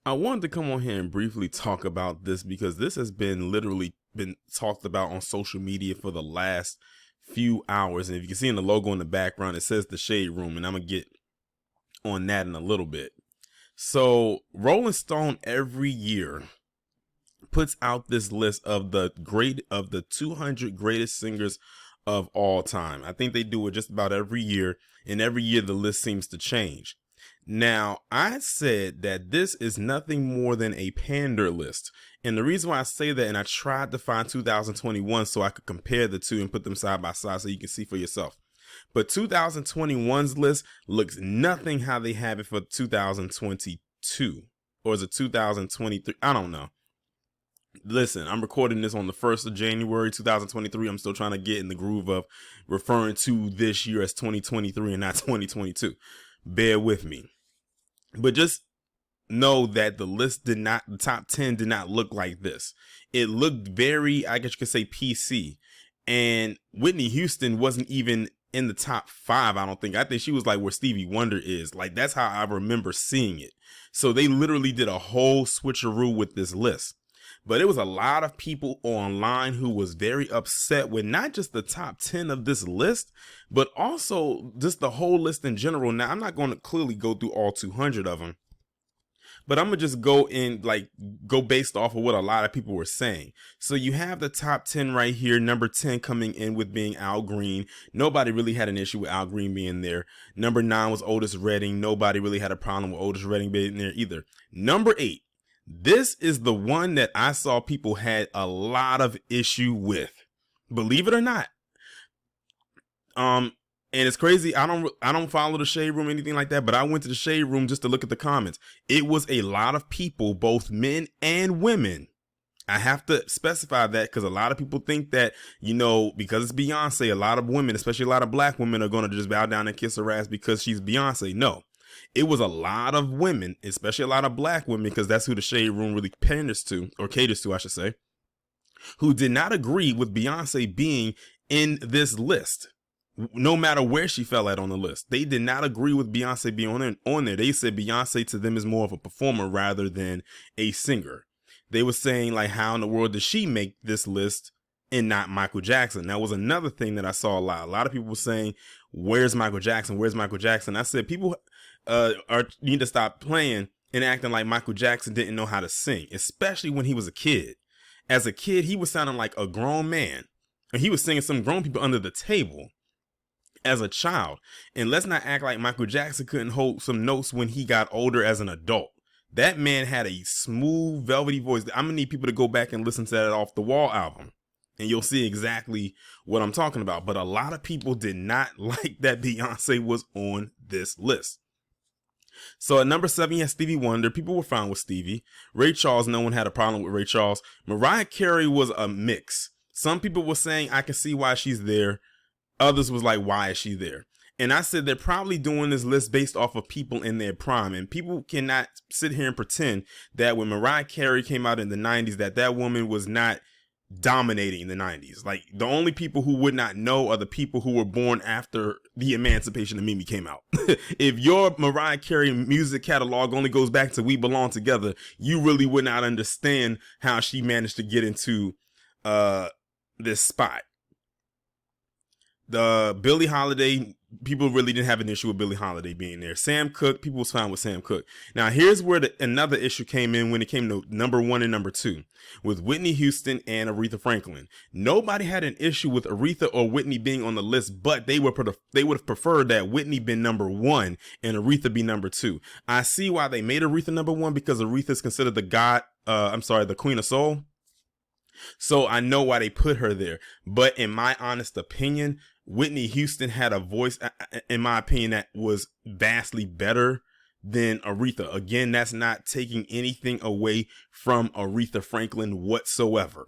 I wanted to come on here and briefly talk about this because this has been literally been talked about on social media for the last few hours. And if you can see in the logo in the background, it says the Shade Room, and I'm gonna get on that in a little bit. So Rolling Stone every year puts out this list of the 200 greatest singers of all time. I think they do it just about every year, and every year the list seems to change. Now, I said that this is nothing more than a pander list. And the reason why I say that, and I tried to find 2021 so I could compare the two and put them side by side so you can see for yourself. But 2021's list looks nothing how they have it for 2022. Or is it 2023? I don't know. Listen, I'm recording this on the 1st of January, 2023. I'm still trying to get in the groove of referring to this year as 2023 and not 2022. Bear with me. But just know that the top 10 did not look like this. It looked very, I guess you could say, PC. And Whitney Houston wasn't even in the top 5, I don't think. I think she was like where Stevie Wonder is. Like, that's how I remember seeing it. So they literally did a whole switcheroo with this list. But it was a lot of people online who was very upset with not just the top 10 of this list, but also just the whole list in general. Now, I'm not going to clearly go through all 200 of them, but I'm going to just go based off of what a lot of people were saying. So you have the top 10 right here. Number 10 coming in with being Al Green. Nobody really had an issue with Al Green being there. Number 9 was Otis Redding. Nobody really had a problem with Otis Redding being there either. Number 8. This is the one that I saw people had a lot of issue with, believe it or not. And it's crazy. I don't follow the Shade Room or anything like that, but I went to the Shade Room just to look at the comments. It was a lot of people, both men and women. I have to specify that because a lot of people think that, because it's Beyonce, a lot of women, especially a lot of black women, are going to just bow down and kiss her ass because she's Beyonce. No. It was a lot of women, especially a lot of black women, because that's who the Shade Room really panders to, or caters to, I should say, who did not agree with Beyonce being in this list, no matter where she fell at on the list. They did not agree with Beyonce being on there. They said Beyonce to them is more of a performer rather than a singer. They were saying, like, how in the world did she make this list and not Michael Jackson? That was another thing that I saw a lot. A lot of people were saying, where's Michael Jackson? Where's Michael Jackson? I said, people need to stop playing and acting like Michael Jackson didn't know how to sing, especially when he was a kid. As a kid, he was sounding like a grown man, and he was singing some grown people under the table as a child. And let's not act like Michael Jackson couldn't hold some notes when he got older as an adult. That man had a smooth, velvety voice. I'm gonna need people to go back and listen to that Off the Wall album, and you'll see exactly what I'm talking about. But a lot of people did not like that Beyonce was on this list. So at number 7, you had Stevie Wonder. People were fine with Stevie. Ray Charles, no one had a problem with Ray Charles. Mariah Carey was a mix. Some people were saying, I can see why she's there. Others was like, why is she there? And I said, they're probably doing this list based off of people in their prime. And people cannot sit here and pretend that when Mariah Carey came out in the 90s, that woman was not dominating the 90s. Like, the only people who would not know are the people who were born after the Emancipation of Mimi came out. If your Mariah Carey music catalog only goes back to We Belong Together, you really would not understand how she managed to get into this spot. The Billie Holiday, people really didn't have an issue with Billie Holiday being there. Sam Cooke, people was fine with Sam Cooke. Now, here's where another issue came in when it came to number 1 and number 2 with Whitney Houston and Aretha Franklin. Nobody had an issue with Aretha or Whitney being on the list, but they would have preferred that Whitney be number 1 and Aretha be number 2. I see why they made Aretha number 1, because Aretha is considered the Queen of Soul. So I know why they put her there. But in my honest opinion, Whitney Houston had a voice, in my opinion, that was vastly better than Aretha. Again, that's not taking anything away from Aretha Franklin whatsoever.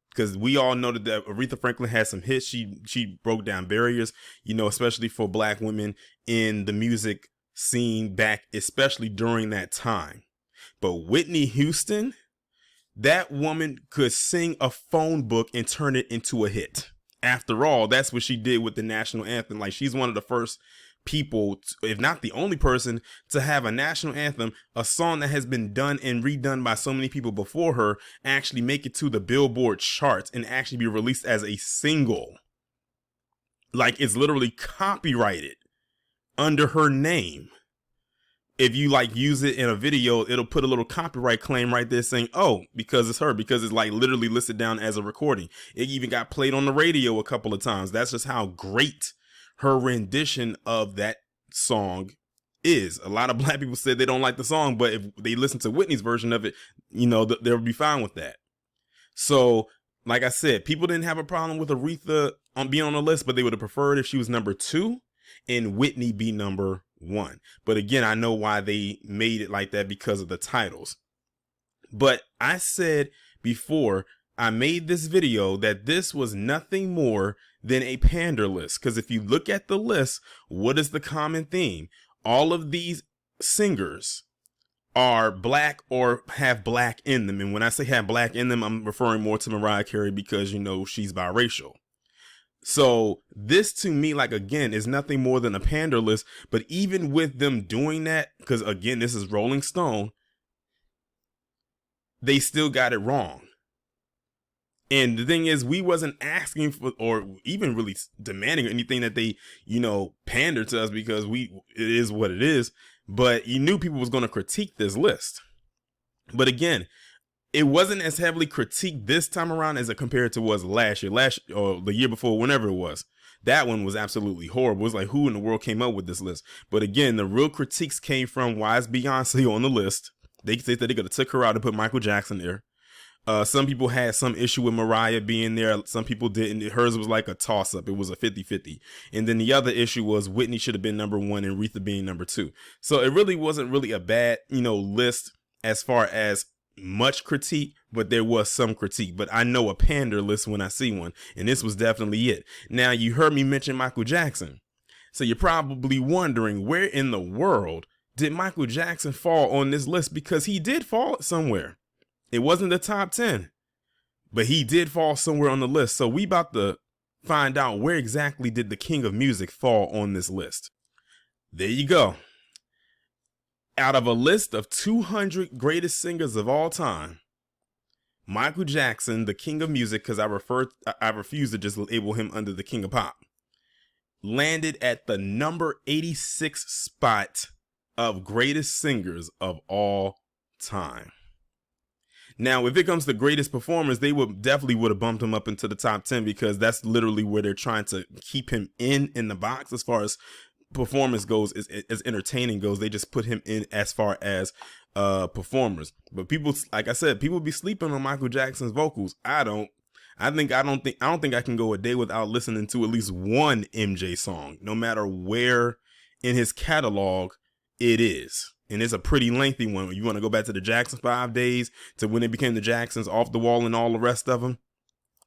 Because we all know that Aretha Franklin had some hits. She broke down barriers, especially for black women in the music scene back, especially during that time. But Whitney Houston, that woman could sing a phone book and turn it into a hit. After all, that's what she did with the national anthem. Like, she's one of the first people, if not the only person, to have a national anthem, a song that has been done and redone by so many people before her, actually make it to the Billboard charts and actually be released as a single. Like, it's literally copyrighted under her name. If you like use it in a video, it'll put a little copyright claim right there saying, oh, because it's her, because it's like literally listed down as a recording. It even got played on the radio a couple of times. That's just how great her rendition of that song is. A lot of black people said they don't like the song, but if they listen to Whitney's version of it, you know, they'll be fine with that. So, like I said, people didn't have a problem with Aretha being on the list, but they would have preferred if she was number 2 and Whitney be number 1. But again, I know why they made it like that, because of the titles. But I said before I made this video that this was nothing more than a pander list. Because if you look at the list, what is the common theme? All of these singers are black or have black in them. And when I say have black in them, I'm referring more to Mariah Carey, because, you know, she's biracial. So this to me, like, again, is nothing more than a pander list. But even with them doing that, because again, this is Rolling Stone, they still got it wrong. And the thing is, we wasn't asking for, or even really demanding anything that they, you know, pander to us, because it is what it is. But you knew people was going to critique this list. But again, it wasn't as heavily critiqued this time around as it compared to was last year, or the year before, whenever it was. That one was absolutely horrible. It was like, who in the world came up with this list? But again, the real critiques came from, why is Beyonce on the list? They said that they could have took her out and put Michael Jackson there. Some people had some issue with Mariah being there. Some people didn't. Hers was like a toss-up. It was a 50-50. And then the other issue was Whitney should have been number 1 and Aretha being number 2. So it really wasn't really a bad, you know, list as far as much critique, but there was some critique. But I know a pander list when I see one, and this was definitely it. Now, you heard me mention Michael Jackson. So you're probably wondering, where in the world did Michael Jackson fall on this list? Because he did fall somewhere. It wasn't the top 10, but he did fall somewhere on the list. So we about to find out, where exactly did the king of music fall on this list. There you go. Out of a list of 200 greatest singers of all time, Michael Jackson, the king of music, because I refuse to just label him under the king of pop, landed at the number 86 spot of greatest singers of all time. Now, if it comes to greatest performers, they definitely would have bumped him up into the top 10, because that's literally where they're trying to keep him in the box as far as performance goes, as entertaining goes. They just put him in as far as performers. But people, like I said, people be sleeping on Michael Jackson's vocals. I don't think I can go a day without listening to at least one MJ song, no matter where in his catalog it is. And it's a pretty lengthy one. You want to go back to the Jackson 5 days, to when they became the Jacksons, Off the Wall, and all the rest of them.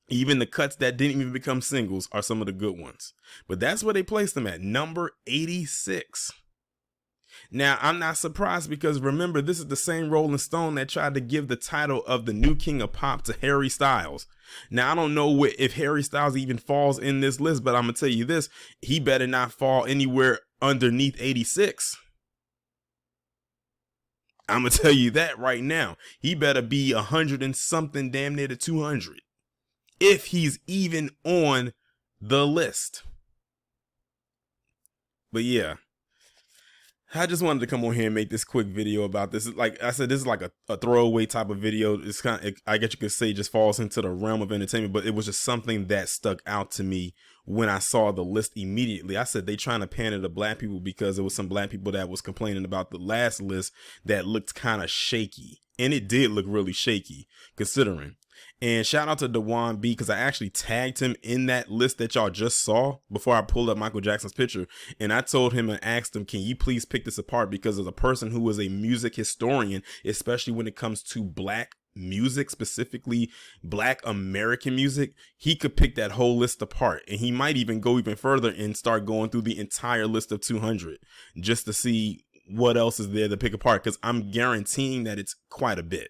Even the cuts that didn't even become singles are some of the good ones. But that's where they placed them at, number 86. Now, I'm not surprised, because remember, this is the same Rolling Stone that tried to give the title of the new king of pop to Harry Styles. Now, I don't know if Harry Styles even falls in this list, but I'm going to tell you this. He better not fall anywhere underneath 86. I'm going to tell you that right now. He better be 100 and something, damn near to 200, if he's even on the list. But yeah, I just wanted to come on here and make this quick video about this. Like I said, this is like a throwaway type of video. It's kind of, I guess you could say, just falls into the realm of entertainment, but it was just something that stuck out to me when I saw the list immediately. I said they trying to pander to black people, because there was some black people that was complaining about the last list that looked kind of shaky. And it did look really shaky, considering. And shout out to Dewan B, because I actually tagged him in that list that y'all just saw before I pulled up Michael Jackson's picture. And I told him and asked him, can you please pick this apart? Because as a person who is a music historian, especially when it comes to black music, specifically black American music, he could pick that whole list apart. And he might even go even further and start going through the entire list of 200 just to see what else is there to pick apart, because I'm guaranteeing that it's quite a bit.